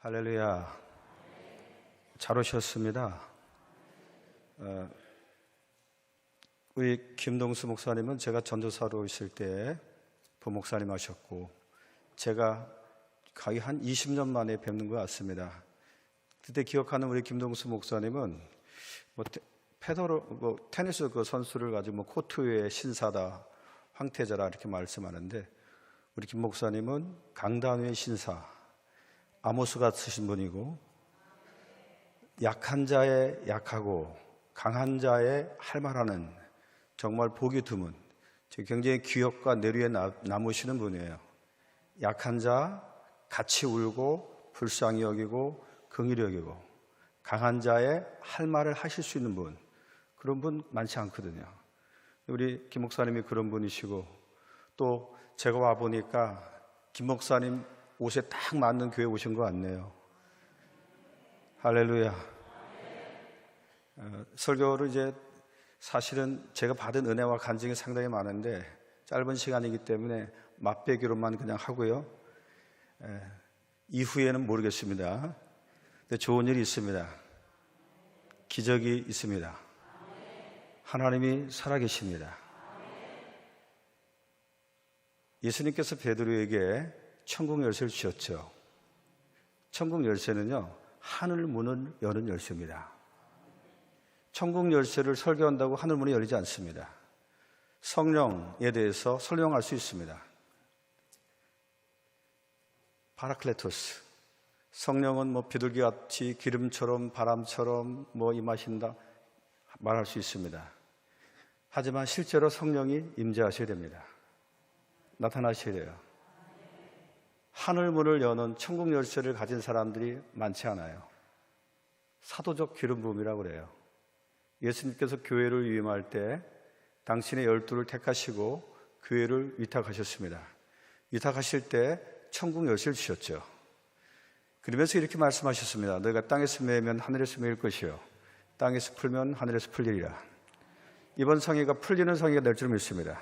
할렐루야. 잘 오셨습니다. 우리 김동수 목사님은 제가 전도사로 있을 때 부목사님 하셨고, 제가 거의 한 20년 만에 뵙는 것 같습니다. 그때 기억하는 우리 김동수 목사님은 테니스 선수를 가지고 코트 위에 신사다, 황태자라 이렇게 말씀하는데, 우리 김 목사님은 강단 위의 신사, 아모스가 쓰신 분이고, 약한 자의 약하고 강한 자의 할 말하는 정말 보기 드문, 굉장히 기억과 내류에 남으시는 분이에요. 약한 자 같이 울고 불쌍히 여기고 긍휼히 여기고, 강한 자의 할 말을 하실 수 있는 분, 그런 분 많지 않거든요. 우리 김 목사님이 그런 분이시고, 또 제가 와보니까 김 목사님 옷에 딱 맞는 교회 오신 것 같네요. 할렐루야. 설교를 이제 사실은 제가 받은 은혜와 간증이 상당히 많은데 짧은 시간이기 때문에 맛배기로만 그냥 하고요. 이후에는 모르겠습니다. 근데 좋은 일이 있습니다. 기적이 있습니다. 하나님이 살아계십니다. 예수님께서 베드로에게 천국 열쇠를 주셨죠. 천국 열쇠는요, 하늘 문을 여는 열쇠입니다. 천국 열쇠를 설교한다고 하늘 문이 열리지 않습니다. 성령에 대해서 설명할 수 있습니다. 파라클레토스, 성령은 비둘기같이 기름처럼 바람처럼 임하신다 말할 수 있습니다. 하지만 실제로 성령이 임재하셔야 됩니다. 나타나셔야 돼요. 하늘 문을 여는 천국 열쇠를 가진 사람들이 많지 않아요. 사도적 기름 부음이라고 그래요. 예수님께서 교회를 위임할 때 당신의 12를 택하시고 교회를 위탁하셨습니다. 위탁하실 때 천국 열쇠를 주셨죠. 그러면서 이렇게 말씀하셨습니다. 너희가 땅에서 매면 하늘에서 매일 것이요, 땅에서 풀면 하늘에서 풀리리라. 이번 성회가 풀리는 성회가 될 줄 믿습니다.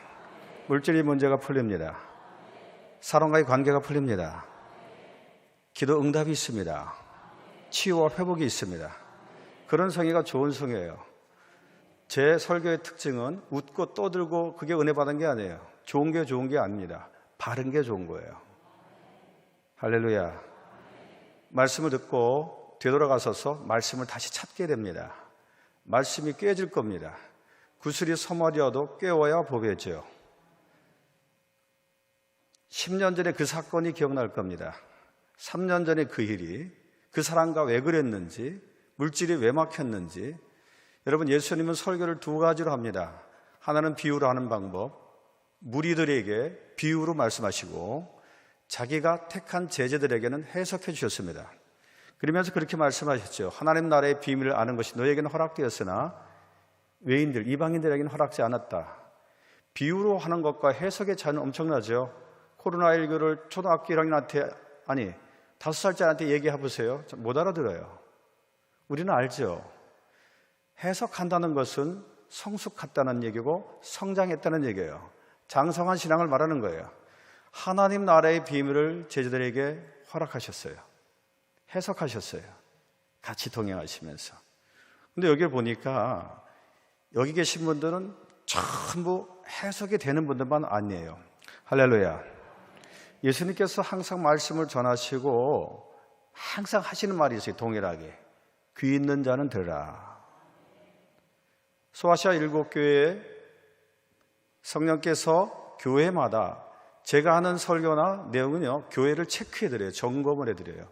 물질의 문제가 풀립니다. 사람과의 관계가 풀립니다. 기도 응답이 있습니다. 치유와 회복이 있습니다. 그런 성회가 좋은 성회예요. 제 설교의 특징은 웃고 떠들고 그게 은혜 받은 게 아니에요. 좋은 게 아닙니다. 바른 게 좋은 거예요. 할렐루야. 말씀을 듣고 되돌아가서서 말씀을 다시 찾게 됩니다. 말씀이 깨질 겁니다. 구슬이 서머리어도 깨워야 보배죠. 10년 전에 그 사건이 기억날 겁니다. 3년 전에 그 일이, 그 사람과 왜 그랬는지, 물질이 왜 막혔는지. 여러분, 예수님은 설교를 두 가지로 합니다. 하나는 비유로 하는 방법, 무리들에게 비유로 말씀하시고, 자기가 택한 제자들에게는 해석해 주셨습니다. 그러면서 그렇게 말씀하셨죠. 하나님 나라의 비밀을 아는 것이 너에게는 허락되었으나 외인들, 이방인들에게는 허락되지 않았다. 비유로 하는 것과 해석의 차이는 엄청나죠. 코로나19를 초등학교 1학년한테, 5살짜리한테 얘기해 보세요. 못 알아들어요. 우리는 알죠. 해석한다는 것은 성숙했다는 얘기고 성장했다는 얘기예요. 장성한 신앙을 말하는 거예요. 하나님 나라의 비밀을 제자들에게 허락하셨어요. 해석하셨어요. 같이 동행하시면서. 근데 여기 보니까 여기 계신 분들은 전부 해석이 되는 분들만 아니에요. 할렐루야. 예수님께서 항상 말씀을 전하시고 항상 하시는 말이 있어요. 동일하게. 귀 있는 자는 들으라. 소아시아 7교회에 성령께서 교회마다 제가 하는 설교나 내용은요, 교회를 체크해드려요. 점검을 해드려요.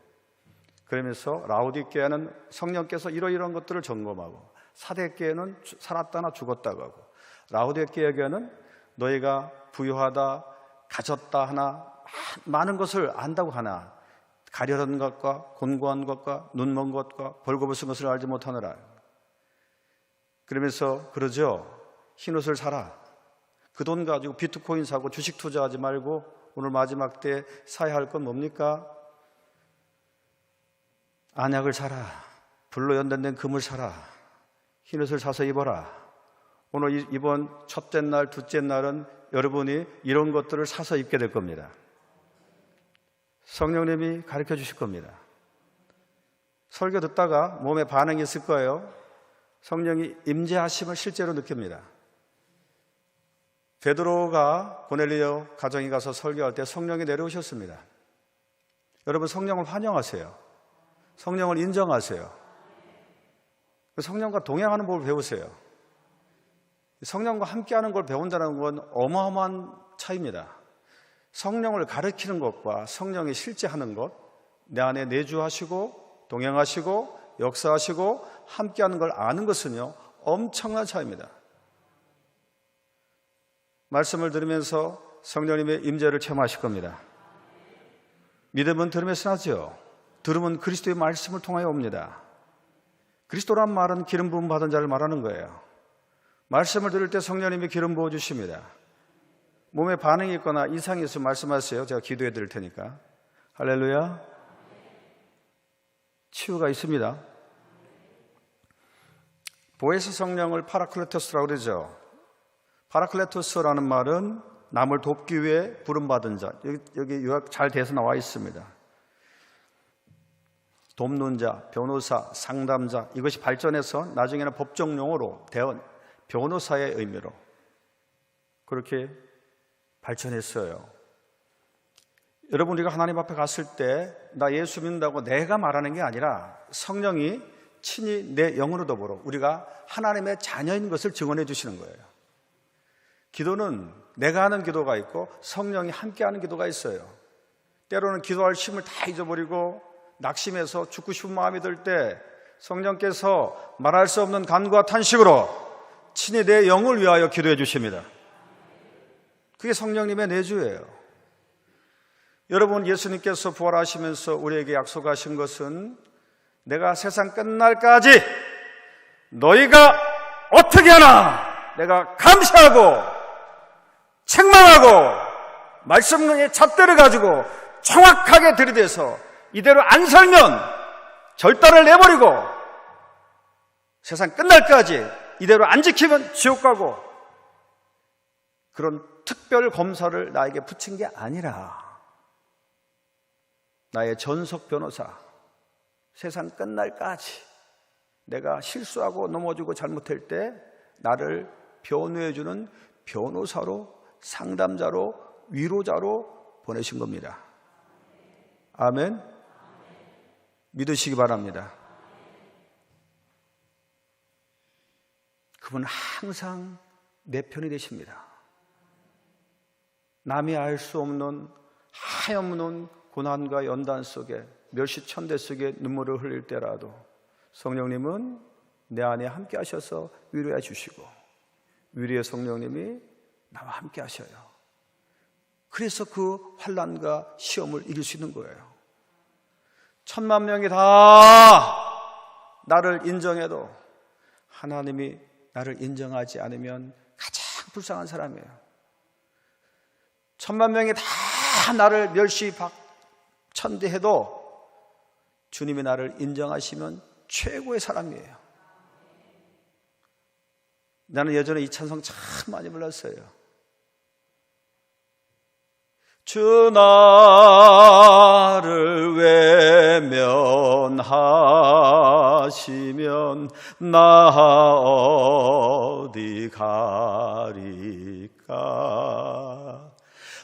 그러면서 라오디게아는 성령께서 이러이러한 것들을 점검하고, 사대교회는 살았다나 죽었다고 하고, 라오디게아는 너희가 부유하다, 가졌다 하나, 많은 것을 안다고 하나, 가련한 것과 곤고한 것과 눈먼 것과 벌거벗은 것을 알지 못하느라. 그러면서 그러죠. 흰옷을 사라. 그 돈 가지고 비트코인 사고 주식 투자하지 말고 오늘 마지막 때 사야 할 건 뭡니까? 안약을 사라. 불로 연단된 금을 사라. 흰옷을 사서 입어라. 오늘 이번 첫째 날, 둘째 날은 여러분이 이런 것들을 사서 입게 될 겁니다. 성령님이 가르쳐 주실 겁니다. 설교 듣다가 몸에 반응이 있을 거예요. 성령이 임재하심을 실제로 느낍니다. 베드로가 고넬리오 가정에 가서 설교할 때 성령이 내려오셨습니다. 여러분, 성령을 환영하세요. 성령을 인정하세요. 성령과 동행하는 법을 배우세요. 성령과 함께하는 걸 배운다는 건 어마어마한 차이입니다. 성령을 가르치는 것과 성령이 실제 하는 것, 내 안에 내주하시고 동행하시고 역사하시고 함께하는 걸 아는 것은요, 엄청난 차이입니다. 말씀을 들으면서 성령님의 임재를 체험하실 겁니다. 믿음은 들으면서 나죠. 들으면 그리스도의 말씀을 통하여 옵니다. 그리스도란 말은 기름 부음 받은 자를 말하는 거예요. 말씀을 들을 때 성령님이 기름 부어 주십니다. 몸에 반응이 있거나 이상이 있으면 말씀하세요. 제가 기도해 드릴 테니까. 할렐루야. 치유가 있습니다. 보에스 성령을 파라클레토스라고 그러죠. 파라클레토스라는 말은 남을 돕기 위해 부름받은 자. 여기 요약 잘 돼서 나와 있습니다. 돕는 자, 변호사, 상담자, 이것이 발전해서 나중에는 법정 용어로 대원, 변호사의 의미로 그렇게 발전했어요. 여러분, 우리가 하나님 앞에 갔을 때 나 예수 믿는다고 내가 말하는 게 아니라 성령이 친히 내 영으로 더불어 우리가 하나님의 자녀인 것을 증언해 주시는 거예요. 기도는 내가 하는 기도가 있고 성령이 함께하는 기도가 있어요. 때로는 기도할 힘을 다 잊어버리고 낙심해서 죽고 싶은 마음이 들 때 성령께서 말할 수 없는 간구와 탄식으로 친히 내 영을 위하여 기도해 주십니다. 그게 성령님의 내주예요. 여러분, 예수님께서 부활하시면서 우리에게 약속하신 것은 내가 세상 끝날까지 너희가 어떻게 하나 내가 감시하고 책망하고 말씀의 잣대를 가지고 정확하게 들이대서 이대로 안 살면 절단을 내버리고 세상 끝날까지 이대로 안 지키면 지옥 가고, 그런 특별 검사를 나에게 붙인 게 아니라 나의 전속 변호사, 세상 끝날까지 내가 실수하고 넘어지고 잘못할 때 나를 변호해주는 변호사로, 상담자로, 위로자로 보내신 겁니다. 아멘. 믿으시기 바랍니다. 그분은 항상 내 편이 되십니다. 남이 알 수 없는 하염없는 고난과 연단 속에, 멸시천대 속에 눈물을 흘릴 때라도 성령님은 내 안에 함께 하셔서 위로해 주시고, 위로의 성령님이 나와 함께 하셔요. 그래서 그 환난과 시험을 이길 수 있는 거예요. 1,000만 명이 다 나를 인정해도 하나님이 나를 인정하지 않으면 가장 불쌍한 사람이에요. 1,000만 명이 다 나를 천대해도 주님이 나를 인정하시면 최고의 사람이에요. 나는 예전에 이 찬송 참 많이 불렀어요. 주 나를 외면하시면 나 어디 가리까.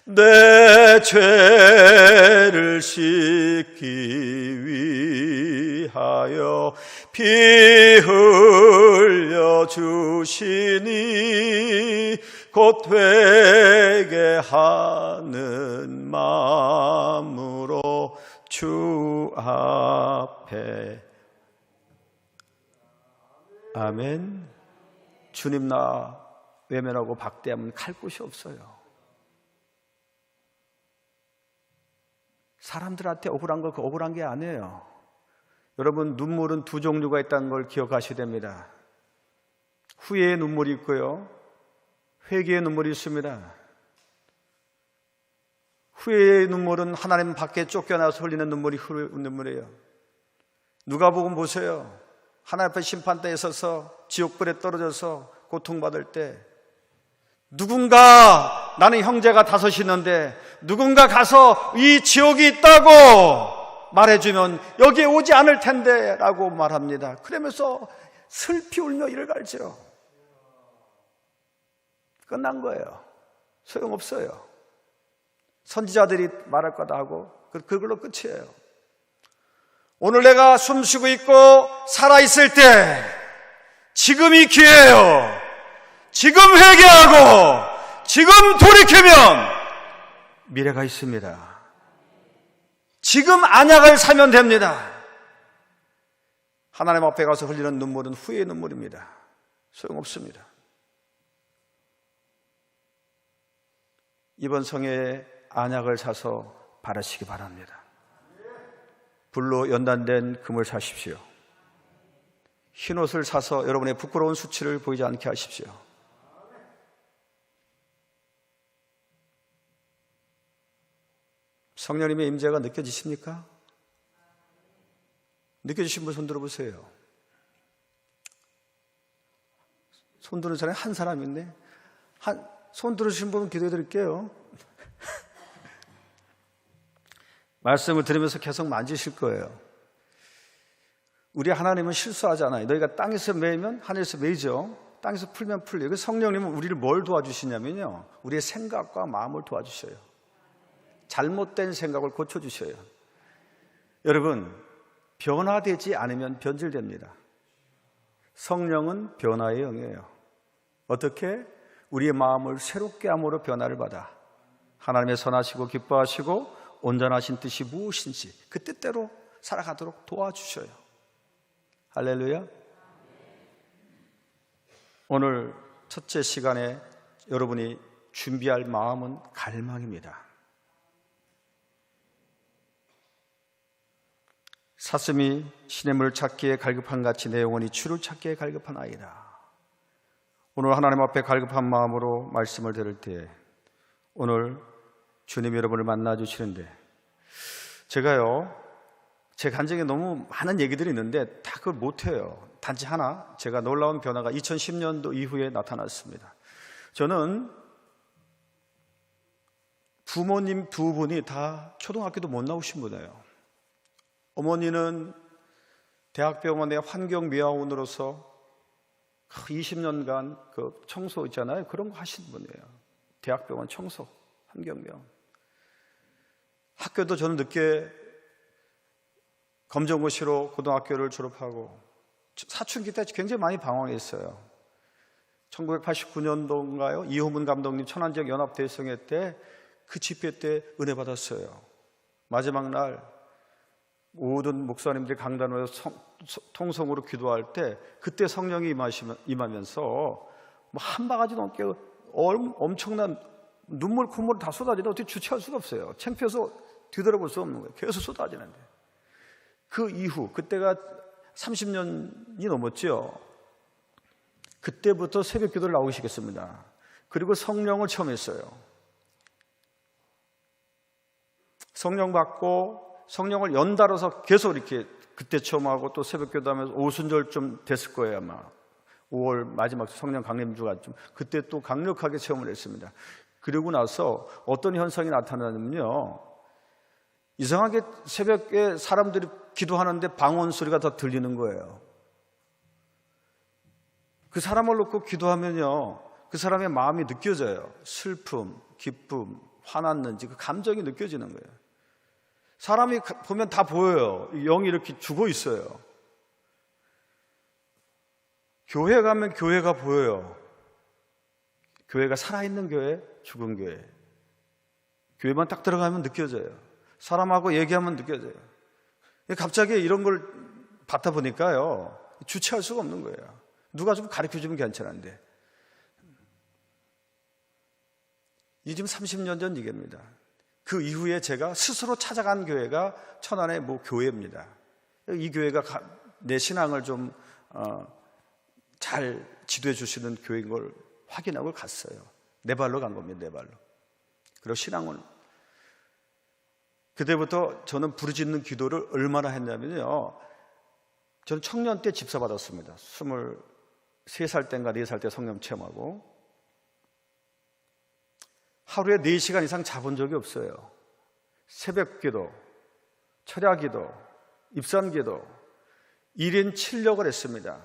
내 죄를 씻기 위하여 피 흘려 주시니 곧 되게 하는 마음으로 주 앞에. 아멘. 주님 나 외면하고 박대하면 갈 곳이 없어요. 사람들한테 억울한 거, 그 억울한 게 아니에요. 여러분, 눈물은 두 종류가 있다는 걸 기억하셔야 됩니다. 후회의 눈물이 있고요, 회개의 눈물이 있습니다. 후회의 눈물은 하나님 밖에 쫓겨나서 흘리는 눈물이에요. 누가복음 보세요. 하나님 앞에 심판대에 서서 지옥불에 떨어져서 고통받을 때 나는 형제가 5 있는데 누군가 가서 이 지옥이 있다고 말해주면 여기에 오지 않을 텐데 라고 말합니다. 그러면서 슬피 울며 이를 갈죠. 끝난 거예요. 소용없어요. 선지자들이 말할 거다 하고 그걸로 끝이에요. 오늘 내가 숨쉬고 있고 살아있을 때 지금이 기회예요. 지금 회개하고 지금 돌이키면 미래가 있습니다. 지금 안약을 사면 됩니다. 하나님 앞에 가서 흘리는 눈물은 후회의 눈물입니다. 소용없습니다. 이번 성회에 안약을 사서 바르시기 바랍니다. 불로 연단된 금을 사십시오. 흰옷을 사서 여러분의 부끄러운 수치를 보이지 않게 하십시오. 성령님의 임재가 느껴지십니까? 느껴지신 분 손 들어보세요. 손 드는 사람이 한 사람 있네. 손 들으신 분은 기도해 드릴게요. 말씀을 들으면서 계속 만지실 거예요. 우리 하나님은 실수하잖아요. 너희가 땅에서 매이면 하늘에서 매이죠. 땅에서 풀면 풀려요. 성령님은 우리를 뭘 도와주시냐면요, 우리의 생각과 마음을 도와주셔요. 잘못된 생각을 고쳐주셔요. 여러분, 변화되지 않으면 변질됩니다. 성령은 변화의 영이에요. 어떻게? 우리의 마음을 새롭게 함으로 변화를 받아 하나님의 선하시고 기뻐하시고 온전하신 뜻이 무엇인지 그 뜻대로 살아가도록 도와주셔요. 할렐루야. 오늘 첫째 시간에 여러분이 준비할 마음은 갈망입니다. 사슴이 시냇물을 찾기에 갈급한 같이 내 영혼이 주를 찾기에 갈급한 아이다. 오늘 하나님 앞에 갈급한 마음으로 말씀을 들을 때 오늘 주님 여러분을 만나 주시는데, 제가요, 제 간증에 너무 많은 얘기들이 있는데 다 그걸 못해요. 단지 하나, 제가 놀라운 변화가 2010년도 이후에 나타났습니다. 저는 부모님 두 분이 다 초등학교도 못 나오신 분이에요. 어머니는 대학병원의 환경미화원으로서 20년간 그 청소 있잖아요. 그런 거 하신 분이에요. 대학병원 청소, 환경미화원. 학교도 저는 늦게 검정고시로 고등학교를 졸업하고 사춘기 때 굉장히 많이 방황했어요. 1989년도인가요? 이호문 감독님 천안지역 연합대성회 때 그 집회 때 은혜 받았어요. 마지막 날 모든 목사님들이 강단으로 통성으로 기도할 때 그때 성령이 임하면서 뭐 한 바가지 넘게 엄청난 눈물 콧물이 다 쏟아지는데 어떻게 주체할 수가 없어요. 창피해서 뒤돌아볼 수 없는 거예요. 계속 쏟아지는데. 그 이후, 그때가 30년이 넘었죠. 그때부터 새벽 기도를 나오시겠습니다. 그리고 성령을 처음 했어요. 성령 받고 성령을 연달아서 계속 이렇게 그때 처음 하고 또 새벽 기도하면서 오순절쯤 됐을 거예요. 아마 5월 마지막 성령 강림주가 좀 그때 또 강력하게 체험을 했습니다. 그리고 나서 어떤 현상이 나타나냐면요, 이상하게 새벽에 사람들이 기도하는데 방언 소리가 더 들리는 거예요. 그 사람을 놓고 기도하면요, 그 사람의 마음이 느껴져요. 슬픔, 기쁨, 화났는지 그 감정이 느껴지는 거예요. 사람이 보면 다 보여요. 영이 이렇게 죽어 있어요. 교회 가면 교회가 보여요. 교회가 살아있는 교회, 죽은 교회. 교회만 딱 들어가면 느껴져요. 사람하고 얘기하면 느껴져요. 갑자기 이런 걸 받다 보니까요, 주체할 수가 없는 거예요. 누가 좀 가르쳐주면 괜찮은데. 이 지금 30년 전 얘기입니다. 그 이후에 제가 스스로 찾아간 교회가 천안의 모 교회입니다. 이 교회가 내 신앙을 좀 잘 지도해 주시는 교회인 걸 확인하고 갔어요. 내 발로 간 겁니다. 내 발로. 그리고 신앙을 그때부터 저는 부르짖는 기도를 얼마나 했냐면요, 저는 청년 때 집사 받았습니다. 23살 때인가 4살 때 성령 체험하고 하루에 4시간 이상 자본 적이 없어요. 새벽 기도, 철야기도, 입산기도 1인 7역을 했습니다.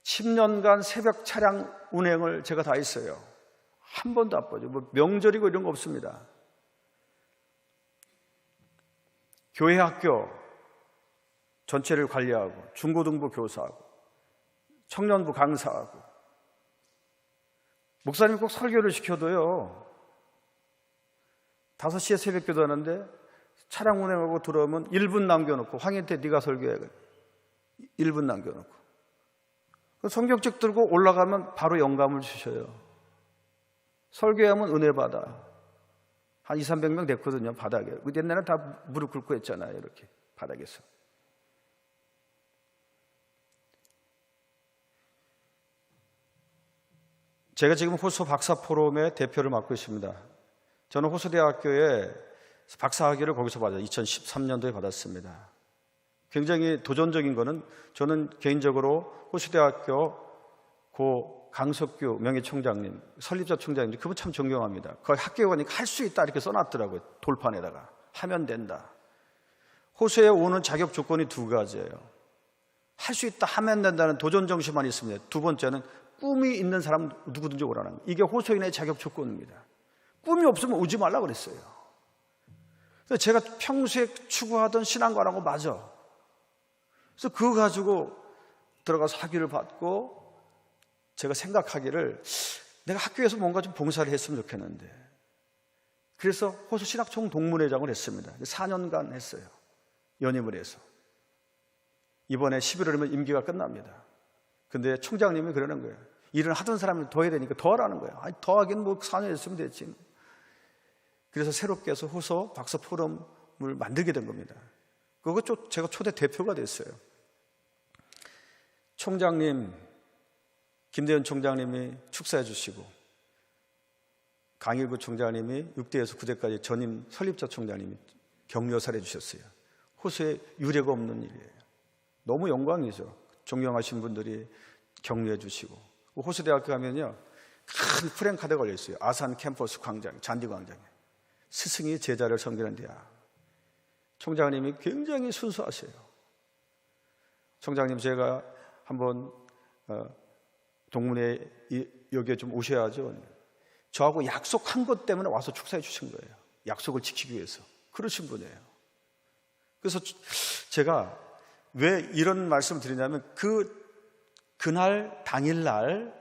10년간 새벽 차량 운행을 제가 다 했어요. 한 번도 안 빠져. 뭐 명절이고 이런 거 없습니다. 교회 학교 전체를 관리하고, 중고등부 교사하고, 청년부 강사하고, 목사님이 꼭 설교를 시켜도요, 5시에 새벽 기도 하는데 차량 운행하고 들어오면 1분 남겨놓고, 황인태 네가 설교해. 1분 남겨놓고. 성경책 들고 올라가면 바로 영감을 주셔요. 설교하면 은혜 받아. 한 200~300명 됐거든요, 바닥에. 옛날에는 다 무릎 꿇고 했잖아요, 이렇게 바닥에서. 제가 지금 호수 박사 포럼의 대표를 맡고 있습니다. 저는 호수대학교에 박사학위를 거기서 받았어요. 2013년도에 받았습니다. 굉장히 도전적인 거는, 저는 개인적으로 호수대학교 고 강석규 명예총장님, 설립자 총장님, 그분 참 존경합니다. 거기 학교에 가니까 할 수 있다 이렇게 써놨더라고요. 돌판에다가. 하면 된다. 호수에 오는 자격 조건이 2가지예요. 할 수 있다, 하면 된다는 도전 정신만 있습니다. 2번째는 꿈이 있는 사람 누구든지 오라는 거예요. 이게 호수인의 자격 조건입니다. 꿈이 없으면 오지 말라 그랬어요. 그래서 제가 평소에 추구하던 신앙관하고 맞아. 그래서 그거 가지고 들어가서 학위를 받고, 제가 생각하기를 내가 학교에서 뭔가 좀 봉사를 했으면 좋겠는데, 그래서 호수신학총 동문회장을 했습니다. 4년간 했어요. 연임을 해서. 이번에 11월이면 임기가 끝납니다. 근데 총장님이 그러는 거예요. 일을 하던 사람이 더 해야 되니까 더 하라는 거예요. 아니, 더 하긴 뭐 4년 했으면 됐지. 그래서 새롭게 해서 호수 박사 포럼을 만들게 된 겁니다. 그거 제가 초대 대표가 됐어요. 총장님, 김대현 총장님이 축사해 주시고, 강일구 총장님이 6대에서 9대까지 전임 설립자 총장님이 격려사를 해주셨어요. 호수에 유례가 없는 일이에요. 너무 영광이죠. 존경하신 분들이 격려해 주시고. 호수대학교 가면요, 큰 프랭카드가 걸려 있어요. 아산 캠퍼스 광장, 잔디 광장에. 스승이 제자를 섬기는 대학. 총장님이 굉장히 순수하세요. 총장님, 제가 한번 동문회 여기에 좀 오셔야죠. 저하고 약속한 것 때문에 와서 축사해 주신 거예요. 약속을 지키기 위해서. 그러신 분이에요. 그래서 제가 왜 이런 말씀을 드리냐면, 그날 당일날,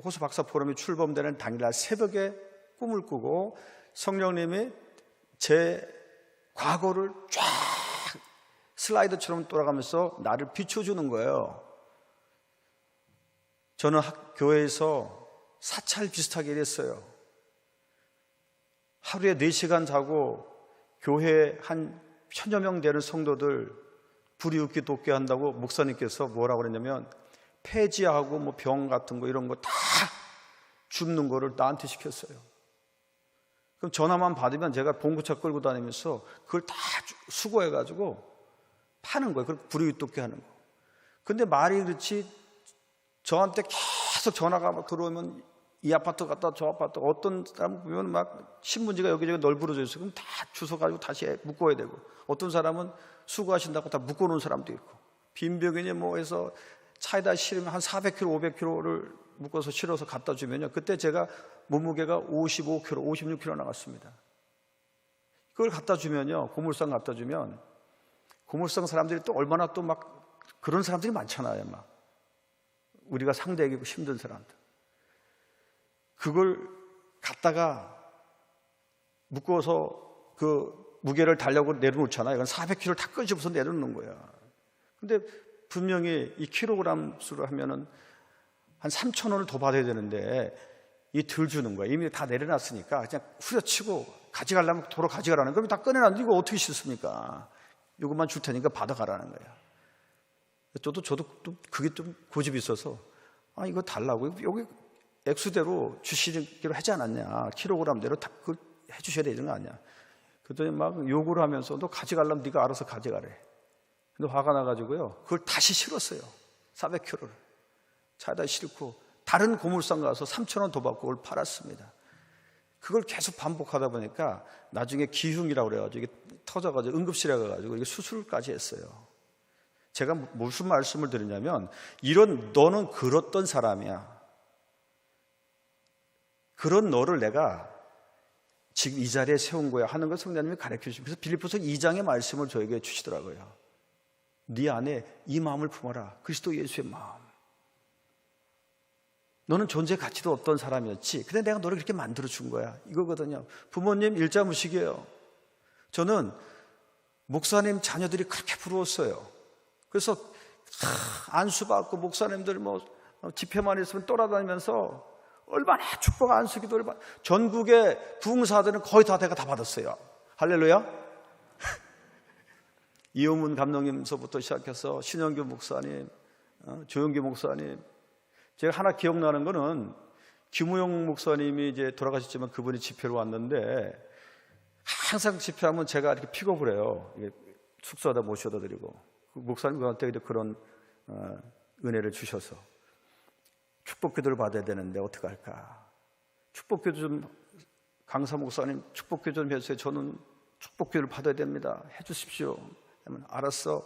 호수 박사 포럼이 출범되는 당일날 새벽에 꿈을 꾸고 성령님이 제 과거를 쫙 슬라이드처럼 돌아가면서 나를 비춰주는 거예요. 저는 교회에서 사찰 비슷하게 일했어요. 하루에 4시간 자고 교회 한 1000여 명 되는 성도들 불이웃기 돕게 한다고 목사님께서 뭐라고 그랬냐면, 폐지하고 뭐 병 같은 거 이런 거 다 줍는 거를 나한테 시켰어요. 그럼 전화만 받으면 제가 봉구차 끌고 다니면서 그걸 다 수거해가지고 파는 거예요. 그걸 불이웃 돕게 하는 거. 근데 말이 그렇지, 저한테 계속 전화가 막 들어오면 이 아파트 갔다 저 아파트, 어떤 사람 보면 막 신문지가 여기저기 널브러져 있어요. 그럼 다 주워 가지고 다시 묶어야 되고, 어떤 사람은 수고하신다고 다 묶어놓은 사람도 있고, 빈병이니 뭐 해서 차에다 실으면 한 400kg, 500kg를 묶어서 실어서 갖다 주면요, 그때 제가 몸무게가 55kg, 56kg 나갔습니다. 그걸 갖다 주면요, 고물상 갖다 주면, 고물상 사람들이 또 얼마나 또 막 그런 사람들이 많잖아요. 막 우리가 상대하기 힘든 사람들. 그걸 갖다가 묶어서 그 무게를 달려고 내려놓잖아요. 이건 400kg 다 끄집어서 내려놓는 거야. 근데 분명히 이 킬로그램 수로 하면은 한 3,000원을 더 받아야 되는데, 이 덜 주는 거야. 이미 다 내려놨으니까 그냥 후려치고 가져가려면 도로 가져가라는 거야. 그럼 다 꺼내놨는데 이거 어떻게 씻습니까? 이것만 줄 테니까 받아가라는 거야. 저도 그게 좀 고집이 있어서, 이거 달라고. 여기 액수대로 주시기로 하지 않았냐. 킬로그램대로 다 그걸 해주셔야 되는 거 아니야. 그랬더니 막 욕을 하면서, 너 가져가려면 네가 알아서 가져가래. 근데 화가 나가지고요, 그걸 다시 실었어요. 400kg를. 차에다 싣고 다른 고물상 가서 3,000원 더 받고 그걸 팔았습니다. 그걸 계속 반복하다 보니까 나중에 기흉이라고 그래가지고 이게 터져가지고 응급실에 가가지고 이게 수술까지 했어요. 제가 무슨 말씀을 드리냐면, 이런 너는 그렇던 사람이야. 그런 너를 내가 지금 이 자리에 세운 거야 하는 걸 성령님이 가르쳐 주시고, 그래서 빌립보서 2장의 말씀을 저에게 주시더라고요. 네 안에 이 마음을 품어라. 그리스도 예수의 마음. 너는 존재 가치도 없던 사람이었지. 근데 내가 너를 그렇게 만들어 준 거야. 이거거든요. 부모님 일자무식이에요. 저는 목사님 자녀들이 그렇게 부러웠어요. 그래서 안수받고 목사님들 집회만 있으면 떠나다니면서 얼마나 축복 안수 기도를 전국의 부흥사들은 거의 다 내가 다 받았어요. 할렐루야. 이호문 감독님서부터 시작해서 신영규 목사님, 조영기 목사님. 제가 하나 기억나는 거는 김우영 목사님이 이제 돌아가셨지만 그분이 집회로 왔는데, 항상 집회하면 제가 이렇게 픽업을 해요. 숙소에다 모셔다 드리고, 목사님 그한테 그런 은혜를 주셔서 축복 기도를 받아야 되는데 어떻게 할까? 축복 기도 좀, 강사 목사님 축복 기도 좀 해주세요. 저는 축복 기도를 받아야 됩니다. 해주십시오. 그러면 알았어,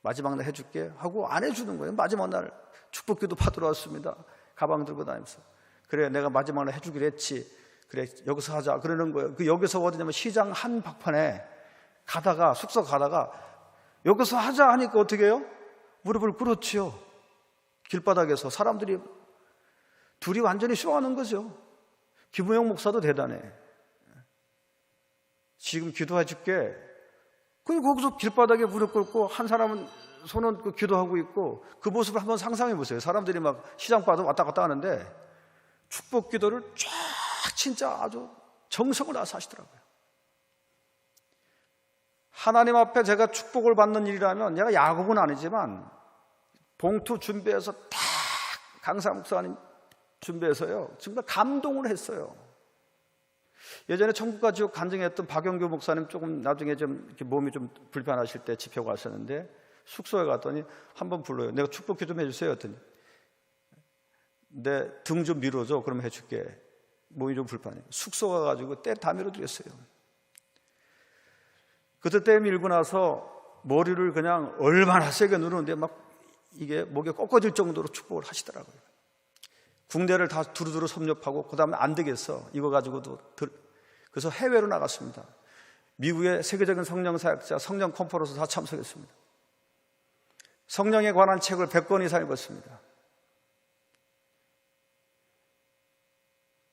마지막 날 해줄게 하고 안 해주는 거예요. 마지막 날 축복 기도 받으러 왔습니다. 가방 들고 다니면서. 그래, 내가 마지막 날 해주기로 했지. 그래, 여기서 하자. 그러는 거예요. 그 여기서 어디냐면 시장 한 박판에 가다가, 숙소 가다가 여기서 하자 하니까 어떻게 해요? 무릎을 꿇었지요. 길바닥에서 사람들이 둘이 완전히 쇼하는 거죠. 김우영 목사도 대단해. 지금 기도해 줄게. 그냥 거기서 길바닥에 무릎 꿇고 한 사람은 손은 기도하고 있고, 그 모습을 한번 상상해 보세요. 사람들이 막 시장바닥 왔다 갔다 하는데 축복 기도를 쫙 진짜 아주 정성을 다해서 하시더라고요. 하나님 앞에 제가 축복을 받는 일이라면, 내가 야곱은 아니지만 봉투 준비해서 딱 강사 목사님 준비해서요, 정말 감동을 했어요. 예전에 천국과 지옥 간증했던 박영규 목사님, 조금 나중에 좀 이렇게 몸이 좀 불편하실 때 집회 가셨는데, 숙소에 갔더니 한번 불러요. 내가 축복기 좀 해주세요 했더니, 내 등 좀 밀어줘. 그러면 해줄게. 몸이 좀 불편해. 숙소 가가지고 때 다 밀어드렸어요. 그때 때 밀고 나서 머리를 그냥 얼마나 세게 누르는데 막 이게 목에 꺾어질 정도로 축복을 하시더라고요. 궁대를 다 두루두루 섭렵하고, 그 다음에 안 되겠어, 이거 가지고도. 그래서 해외로 나갔습니다. 미국의 세계적인 성령 사역자 성령 컨퍼런스 다 참석했습니다. 성령에 관한 책을 100권 이상 읽었습니다.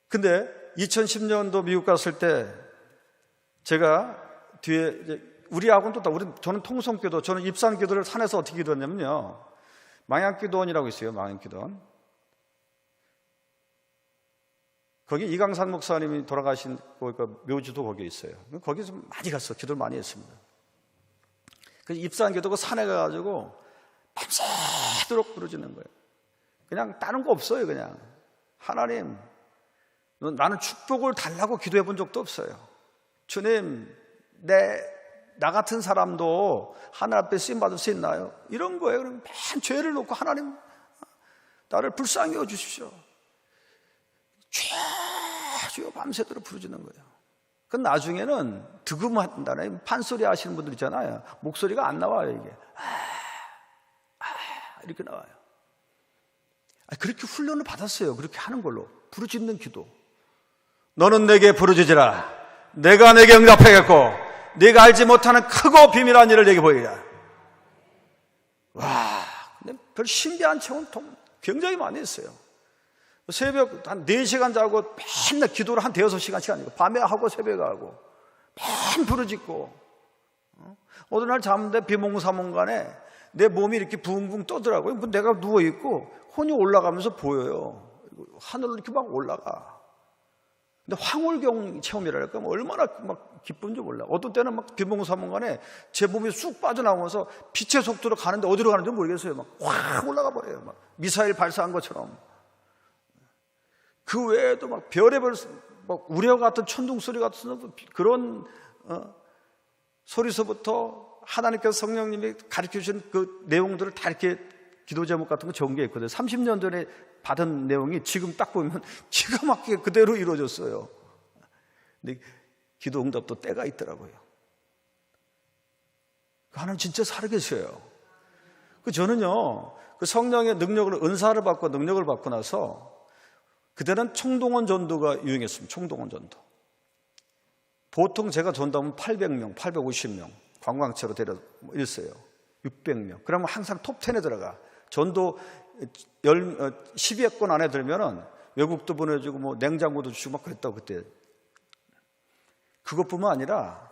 근데 2010년도 미국 갔을 때 제가 뒤에 이제 우리하고는 또 저는 통성기도, 저는 입산기도를 산에서 어떻게 기도했냐면요, 망향기도원이라고 있어요. 망향기도원. 거기 이강산 목사님이 돌아가신 묘지도 거기에 있어요. 거기서 많이 갔어. 기도를 많이 했습니다. 그래서 입산기도 그 산에 가가지고 밤새도록 부르짖는 거예요. 그냥 다른 거 없어요. 그냥 하나님, 나는 축복을 달라고 기도해 본 적도 없어요. 주님, 나 같은 사람도 하늘 앞에 쓰임받을 수 있나요? 이런 거예요. 그럼 맨 죄를 놓고, 하나님, 나를 불쌍히 여주십시오. 주여 밤새도록 부르짖는 거예요. 그 나중에는 득음한다네. 판소리 하시는 분들 있잖아요. 목소리가 안 나와요. 이게 이렇게 나와요. 그렇게 훈련을 받았어요. 그렇게 하는 걸로, 부르짖는 기도. 너는 내게 부르짖으라. 내가 내게 응답하겠고, 네가 알지 못하는 크고 비밀한 일을 내게 보이리라. 와, 근데 별 신비한 체험 굉장히 많이 했어요. 새벽 한 4시간 자고 맨날 기도를 한 5-6시간씩 하니까, 밤에 하고 새벽에 하고 맨 부르짖고, 어느 날 자는데 비몽사몽간에 내 몸이 이렇게 붕붕 떠더라고요. 내가 누워있고 혼이 올라가면서 보여요. 하늘로 이렇게 막 올라가. 근데 황홀경 체험이랄까, 얼마나 막 기쁜지 몰라. 어떤 때는 막 비몽사몽간에 제 몸이 쑥 빠져나오면서 빛의 속도로 가는데 어디로 가는지 모르겠어요. 막 확 올라가 버려요. 막 미사일 발사한 것처럼. 그 외에도 막 별의별 막 우려 같은 천둥 소리 같은 그런 소리서부터 하나님께서 성령님이 가르쳐 주신 그 내용들을 다 이렇게 기도 제목 같은 거 정리해 있거든요. 30년 전에 받은 내용이 지금 딱 보면 기가 막히게 그대로 이루어졌어요. 근데 기도 응답도 때가 있더라고요. 하나님 진짜 살아계세요. 저는요, 그 성령의 능력을, 은사를 받고 능력을 받고 나서 그때는 총동원 전도가 유행했습니다. 총동원 전도. 보통 제가 전도하면 800명, 850명 관광차로 데려있어요. 600명. 그러면 항상 톱10에 들어가. 전도 12회권 안에 들면은 외국도 보내주고 뭐 냉장고도 주고 막 그랬다고 그때. 그것뿐만 아니라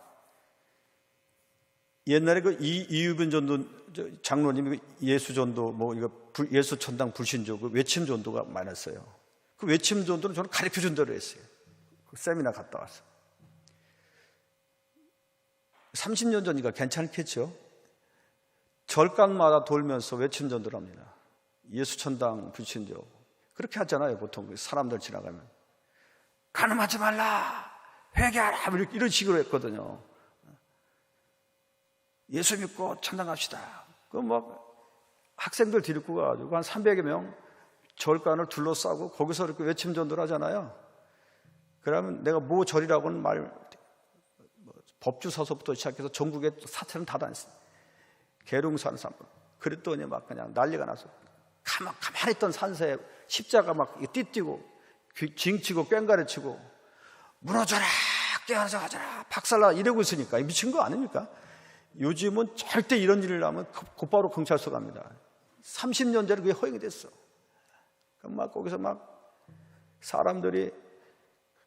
옛날에 그 이유빈 전도 장로님이 예수 전도 뭐 이거 예수 천당 불신조 그 외침 전도가 많았어요. 그 외침 전도는 저는 가르쳐 준 대로 했어요. 그 세미나 갔다 왔어. 30년 전이니까 괜찮겠죠? 절간마다 돌면서 외침 전도를 합니다. 예수 천당 불신조. 그렇게 하잖아요, 보통 사람들 지나가면. 간음하지 말라, 회개하라, 이런 식으로 했거든요. 예수 믿고 천당 갑시다. 그 막 학생들 데리고 가가지고 한 300여 명 절간을 둘러싸고 거기서 이렇게 외침 전도를 하잖아요. 그러면 내가 뭐 절이라고는 법주서서부터 시작해서 전국에 사찰은 다 다녔어요. 계룡산 그랬더니 막 그냥 난리가 나서 가만히 있던 산세에 십자가 막 띠뛰고 징치고 꽹가리치고 무너져라, 깨어서 가져라, 박살나 이러고 있으니까 미친 거 아닙니까? 요즘은 절대 이런 일을 하면 곧바로 경찰서 갑니다. 30년 전에 그게 허용이 됐어. 막 거기서 막 사람들이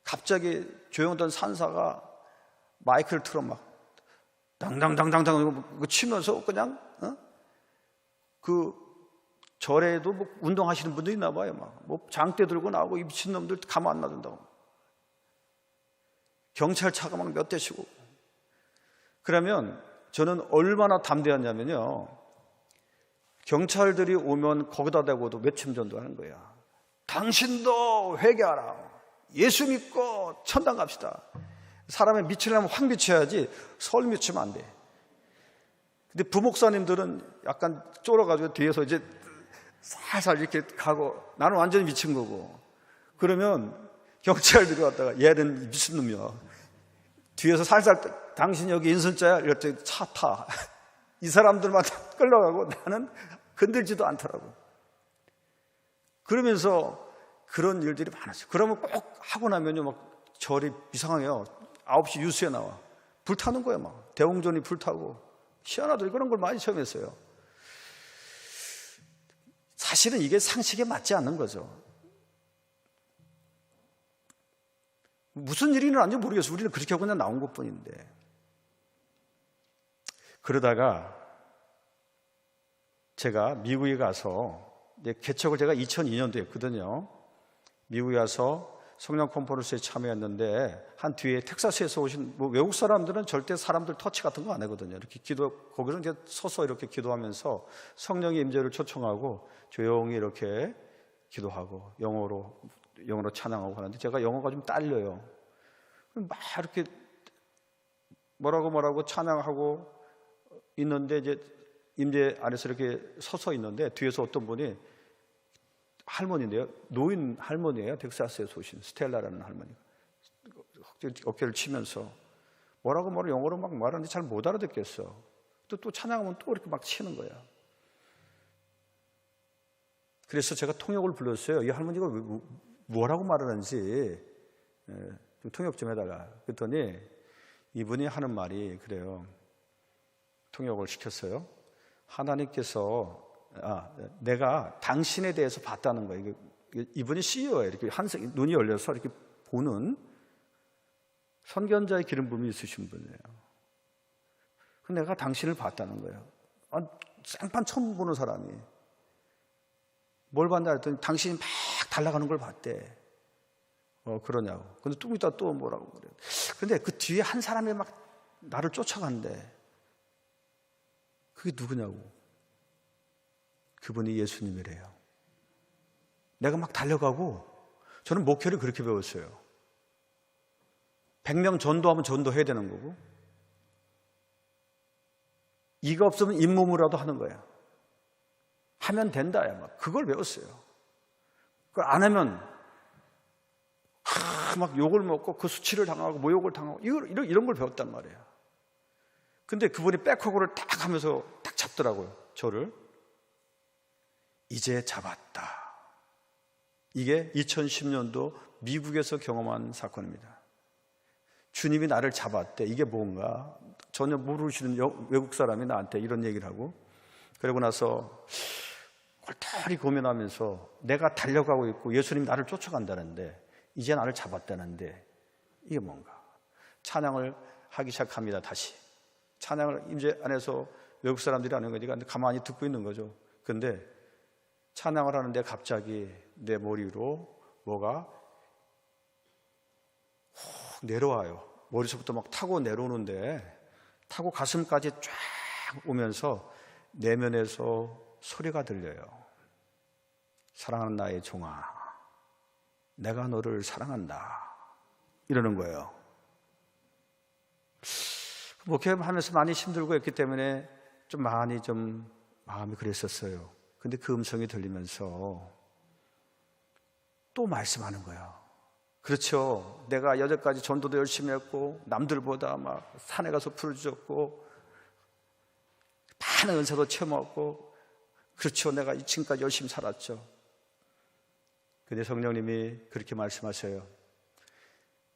갑자기 조용하던 산사가 마이크를 틀어 막 당당당당당 치면서 그냥 그 절에도 뭐 운동하시는 분도 있나 봐요. 막 뭐 장대 들고 나오고 이 미친놈들 가만 안 놔둔다고. 경찰차가 막 몇 대씩 오고. 그러면 저는 얼마나 담대하냐면요, 경찰들이 오면 거기다 대고도 외침 전도하는 거야. 당신도 회개하라, 예수 믿고 천당 갑시다. 사람이 미치려면 확 미쳐야지 설 미치면 안 돼. 근데 부목사님들은 약간 쫄아가지고 뒤에서 이제 살살 이렇게 가고, 나는 완전히 미친 거고. 그러면 경찰들이 왔다가 얘는 미친놈이야, 뒤에서 살살 당신 여기 인순자야? 이럴 때 차 타. 이 사람들만 끌려가고 나는 건들지도 않더라고. 그러면서 그런 일들이 많았어요. 그러면 꼭 하고 나면요, 막 절이 이상해요. 9시 뉴스에 나와. 불타는 거예요, 막. 대웅전이 불타고. 희한하더니 그런 걸 많이 체험했어요. 사실은 이게 상식에 맞지 않는 거죠. 무슨 일이 일어난지 모르겠어요. 우리는 그렇게 하고 그냥 나온 것 뿐인데. 그러다가 제가 미국에 가서, 개척을 제가 2002년도에 했거든요. 미국에 가서 성령 컨퍼런스에 참여했는데, 한 뒤에 텍사스에서 오신 외국 사람들은 절대 사람들 터치 같은 거 안 하거든요. 이렇게 거기서 이제 서서 이렇게 기도하면서 성령의 임재를 초청하고 조용히 이렇게 기도하고 영어로 찬양하고 하는데, 제가 영어가 좀 딸려요. 막 이렇게 뭐라고 찬양하고 있는데, 이제 임재 안에서 이렇게 서서 있는데, 뒤에서 어떤 분이 할머니인데요, 노인 할머니예요. 텍사스에서 오신 스텔라라는 할머니가 어깨를 치면서 뭐라고 영어로 막 말하는데 잘 못 알아듣겠어. 또 찬양하면 또 이렇게 막 치는 거야. 그래서 제가 통역을 불렀어요. 이 할머니가 뭐라고 말하는지 좀 통역 좀 해달라. 그랬더니 이분이 하는 말이 그래요. 통역을 시켰어요. 하나님께서 내가 당신에 대해서 봤다는 거예요. 이분이 CEO예요. 이렇게 눈이 열려서 이렇게 보는 선견자의 기름 부음이 있으신 분이에요. 내가 당신을 봤다는 거예요. 생판 처음 보는 사람이 뭘 봤냐 했더니 당신이 막 달라가는 걸 봤대. 그러냐고. 근데 좀 이따 또 뭐라고 그래요. 근데 그 뒤에 한 사람이 막 나를 쫓아간대. 그게 누구냐고. 그분이 예수님이래요. 내가 막 달려가고, 저는 목회를 그렇게 배웠어요. 100명 전도하면 전도해야 되는 거고, 이가 없으면 잇몸으로라도 하는 거야. 하면 된다. 막 그걸 배웠어요. 그걸 안 하면 막 욕을 먹고 그 수치를 당하고 모욕을 당하고 이런 걸 배웠단 말이에요. 근데 그분이 백허그를 딱 하면서 딱 잡더라고요, 저를. 이제 잡았다. 이게 2010년도 미국에서 경험한 사건입니다. 주님이 나를 잡았대. 이게 뭔가 전혀 모르시는 외국 사람이 나한테 이런 얘기를 하고, 그러고 나서 꼴털이 고민하면서 내가 달려가고 있고 예수님이 나를 쫓아간다는데, 이제 나를 잡았다는데 이게 뭔가. 찬양을 하기 시작합니다. 다시 찬양을 이제 안에서 외국 사람들이 하는 거니까 가만히 듣고 있는 거죠. 근데 찬양을 하는데 갑자기 내 머리 위로 뭐가 훅 내려와요. 머리서부터 막 타고 내려오는데, 타고 가슴까지 쫙 오면서 내면에서 소리가 들려요. 사랑하는 나의 종아, 내가 너를 사랑한다. 이러는 거예요. 목회하면서 많이 힘들고 했기 때문에 좀 많이 좀 마음이 그랬었어요. 근데 그 음성이 들리면서 또 말씀하는 거예요. 그렇죠. 내가 여태까지 전도도 열심히 했고 남들보다 막 산에 가서 부르짖었고 많은 은사도 체험하고, 그렇죠. 내가 지금까지 열심히 살았죠. 근데 성령님이 그렇게 말씀하셔요.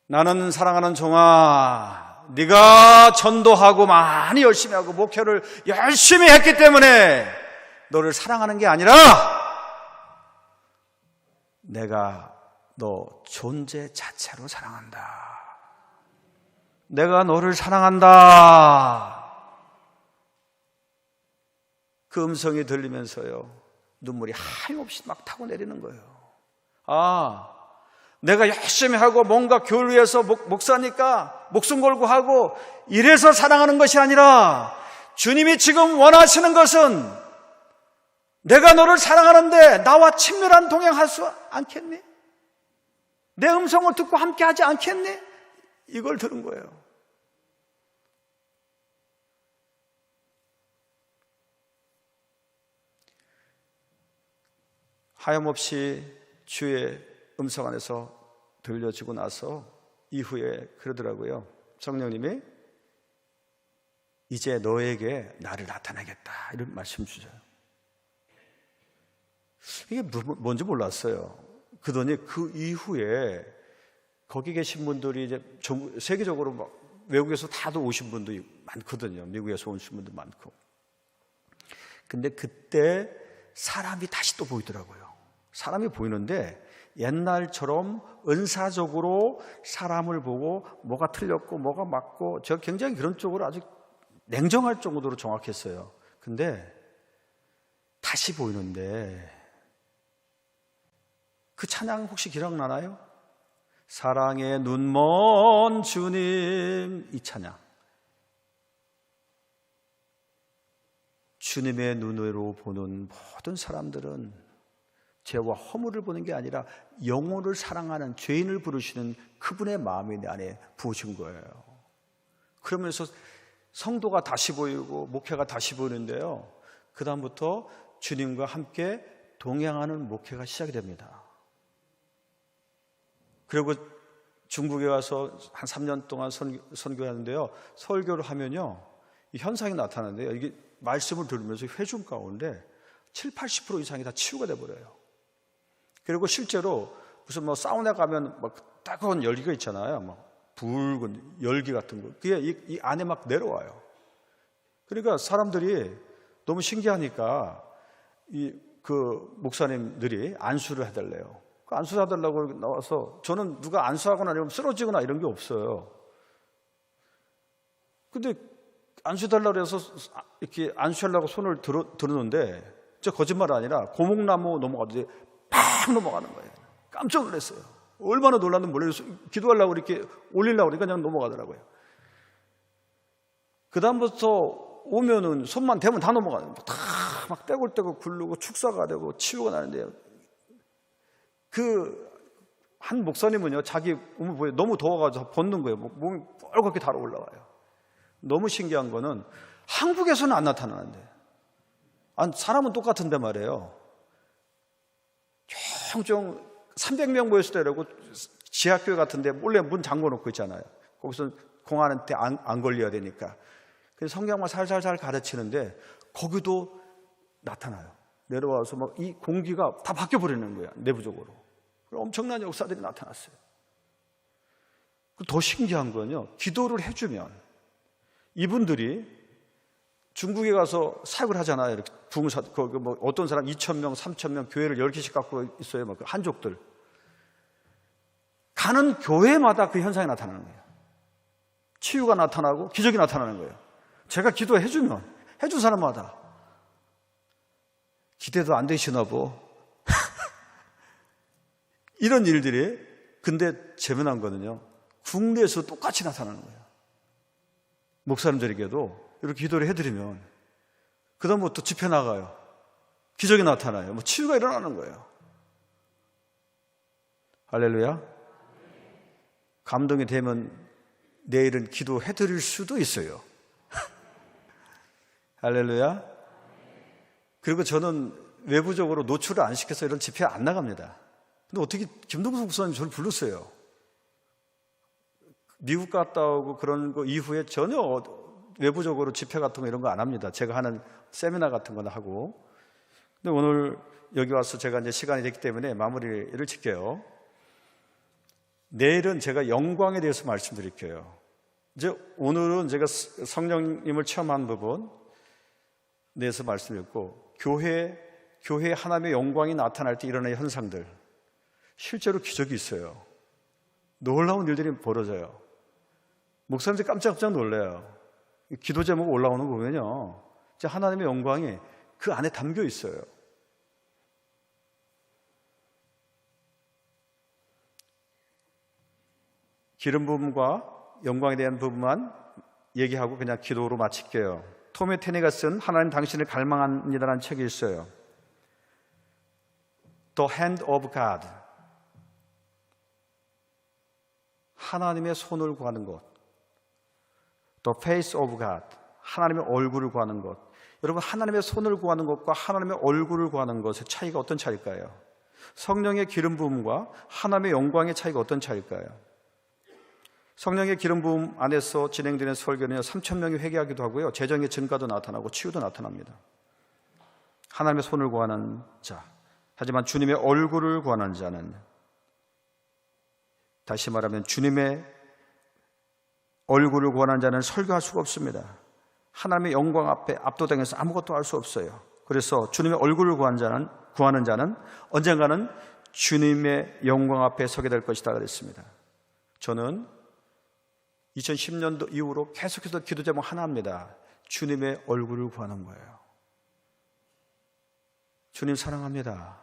나는 사랑하는 종아, 네가 전도하고 많이 열심히 하고 목회를 열심히 했기 때문에 너를 사랑하는 게 아니라 내가 너 존재 자체로 사랑한다. 내가 너를 사랑한다. 그 음성이 들리면서요, 눈물이 하염없이 막 타고 내리는 거예요. 아, 내가 열심히 하고 뭔가 교회를 위해서 목사니까 목숨 걸고 하고 이래서 사랑하는 것이 아니라, 주님이 지금 원하시는 것은 내가 너를 사랑하는데 나와 친밀한 동행할 수 않겠니? 내 음성을 듣고 함께 하지 않겠니? 이걸 들은 거예요. 하염없이 주의 음성 안에서 들려지고 나서 이후에 그러더라고요. 성령님이 이제 너에게 나를 나타내겠다, 이런 말씀 주셔요. 이게 뭔지 몰랐어요. 그러더니 그 이후에 거기 계신 분들이 이제 세계적으로 막 외국에서 다들 오신 분들이 많거든요. 미국에서 오신 분도 많고. 근데 그때 사람이 다시 또 보이더라고요. 사람이 보이는데 옛날처럼 은사적으로 사람을 보고 뭐가 틀렸고 뭐가 맞고, 제가 굉장히 그런 쪽으로 아주 냉정할 정도로 정확했어요. 근데 다시 보이는데 그 찬양 혹시 기억나나요? 사랑의 눈먼 주님, 이 찬양. 주님의 눈으로 보는 모든 사람들은 죄와 허물을 보는 게 아니라 영혼을 사랑하는 죄인을 부르시는 그분의 마음이 내 안에 부으신 거예요. 그러면서 성도가 다시 보이고 목회가 다시 보이는데요, 그 다음부터 주님과 함께 동행하는 목회가 시작이 됩니다. 그리고 중국에 가서 한 3년 동안 선교하는데요, 설교를 하면요, 이 현상이 나타나는데요, 이게 말씀을 들으면서 회중 가운데 70-80% 이상이 다 치유가 돼버려요. 그리고 실제로 무슨 뭐 사우나 가면 막 따가운 열기가 있잖아요. 막 붉은 열기 같은 거. 그게 이 안에 막 내려와요. 그러니까 사람들이 너무 신기하니까 그 목사님들이 안수를 해달래요. 그 안수를 해달라고 나와서, 저는 누가 안수하거나 아니면 쓰러지거나 이런 게 없어요. 근데 안수해달라고 해서 이렇게 안수하려고 손을 들었는데, 진짜 거짓말 아니라 고목나무 넘어가듯이 팍 넘어가는 거예요. 깜짝 놀랐어요. 얼마나 놀랐는지 몰라요. 기도하려고 이렇게 올리려고 그러니까 그냥 넘어가더라고요. 그 다음부터 오면은 손만 대면 다 넘어가는 거예요. 다 막 떼굴떼굴 굴르고 축사가 되고 치유가 나는데요. 그 한 목사님은요, 자기 몸을 보여 너무 더워가지고 벗는 거예요. 몸이 뻘겋게 달아올라와요. 너무 신기한 거는 한국에서는 안 나타나는데, 사람은 똑같은데 말이에요. 종종 300명 모였을 때라고 지하교회 같은데 몰래 문 잠궈 놓고 있잖아요. 거기서 공안한테 안 걸려야 되니까. 성경만 살살살 가르치는데 거기도 나타나요. 내려와서 막 이 공기가 다 바뀌어버리는 거야, 내부적으로. 엄청난 역사들이 나타났어요. 더 신기한 건요, 기도를 해주면 이분들이 중국에 가서 사역을 하잖아요. 이렇게 부흥사, 뭐 어떤 사람 2,000명, 3,000명 교회를 10개씩 갖고 있어요. 막 한족들. 가는 교회마다 그 현상이 나타나는 거예요. 치유가 나타나고 기적이 나타나는 거예요. 제가 기도해주면 해준 사람마다 기대도 안 되시나 보. 이런 일들이, 근데 재미난 거는요, 국내에서 똑같이 나타나는 거예요. 목사님들에게도 이렇게 기도를 해드리면 그 다음부터 집회 나가요. 기적이 나타나요. 뭐 치유가 일어나는 거예요. 할렐루야. 감동이 되면 내일은 기도해드릴 수도 있어요. 할렐루야. 그리고 저는 외부적으로 노출을 안 시켜서 이런 집회 안 나갑니다. 근데 어떻게 김동수 목사님 저를 불렀어요. 미국 갔다 오고 그런 거 이후에 전혀 외부적으로 집회 같은 거 이런 거 안 합니다. 제가 하는 세미나 같은 거나 하고. 근데 오늘 여기 와서 제가 이제 시간이 됐기 때문에 마무리를 짓게요. 내일은 제가 영광에 대해서 말씀드릴게요. 이제 오늘은 제가 성령님을 체험한 부분 내에서 말씀드렸고, 교회에 하나님의 영광이 나타날 때 일어나는 현상들, 실제로 기적이 있어요. 놀라운 일들이 벌어져요. 목사님들 깜짝깜짝 놀라요. 기도 제목 올라오는 거 보면요, 진짜 하나님의 영광이 그 안에 담겨 있어요. 기름 부음과 영광에 대한 부분만 얘기하고 그냥 기도로 마칠게요. 토미 테니가 쓴 하나님 당신을 갈망합니다라는 책이 있어요. The Hand of God, 하나님의 손을 구하는 것. The Face of God, 하나님의 얼굴을 구하는 것. 여러분, 하나님의 손을 구하는 것과 하나님의 얼굴을 구하는 것의 차이가 어떤 차이일까요? 성령의 기름 부음과 하나님의 영광의 차이가 어떤 차이일까요? 성령의 기름 부음 안에서 진행되는 설교는 3,000명이 회개하기도 하고요, 재정의 증가도 나타나고 치유도 나타납니다. 하나님의 손을 구하는 자, 하지만 주님의 얼굴을 구하는 자는, 다시 말하면 주님의 얼굴을 구하는 자는 설교할 수가 없습니다. 하나님의 영광 앞에 압도당해서 아무것도 할 수 없어요. 그래서 주님의 얼굴을 구하는 자는 언젠가는 주님의 영광 앞에 서게 될 것이다 그랬습니다. 저는 2010년도 이후로 계속해서 기도 제목 하나 합니다. 주님의 얼굴을 구하는 거예요. 주님 사랑합니다.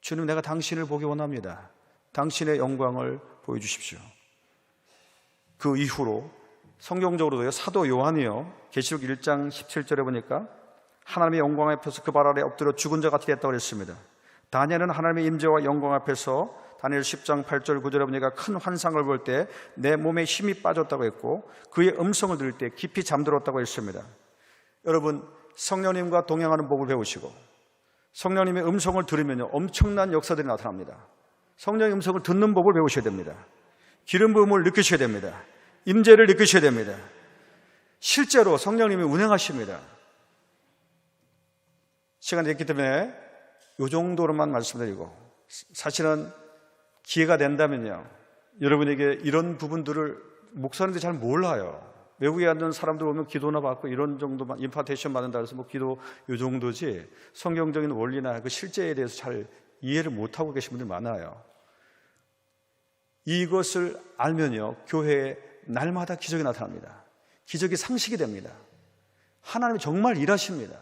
주님, 내가 당신을 보기 원합니다. 당신의 영광을 보여주십시오. 그 이후로 성경적으로도요, 사도 요한이요, 계시록 1장 17절에 보니까 하나님의 영광 앞에서 그 발 아래 엎드려 죽은 자 같이 됐다고 그랬습니다. 다니엘은 하나님의 임재와 영광 앞에서 다니엘 10장 8절 9절에 보니까 큰 환상을 볼 때 내 몸에 힘이 빠졌다고 했고, 그의 음성을 들을 때 깊이 잠들었다고 했습니다. 여러분, 성령님과 동행하는 법을 배우시고 성령님의 음성을 들으면요, 엄청난 역사들이 나타납니다. 성령의 음성을 듣는 법을 배우셔야 됩니다. 기름 부음을 느끼셔야 됩니다. 임재를 느끼셔야 됩니다. 실제로 성령님이 운행하십니다. 시간이 됐기 때문에 이 정도로만 말씀드리고, 사실은 기회가 된다면요, 여러분에게 이런 부분들을 목사님들이 잘 몰라요. 외국에 있는 사람들 오면 기도나 받고 이런 정도만 임파테이션 받는다 해서 뭐 기도 이 정도지, 성경적인 원리나 그 실제에 대해서 잘 이해를 못하고 계신 분들이 많아요. 이것을 알면요, 교회에 날마다 기적이 나타납니다. 기적이 상식이 됩니다. 하나님이 정말 일하십니다.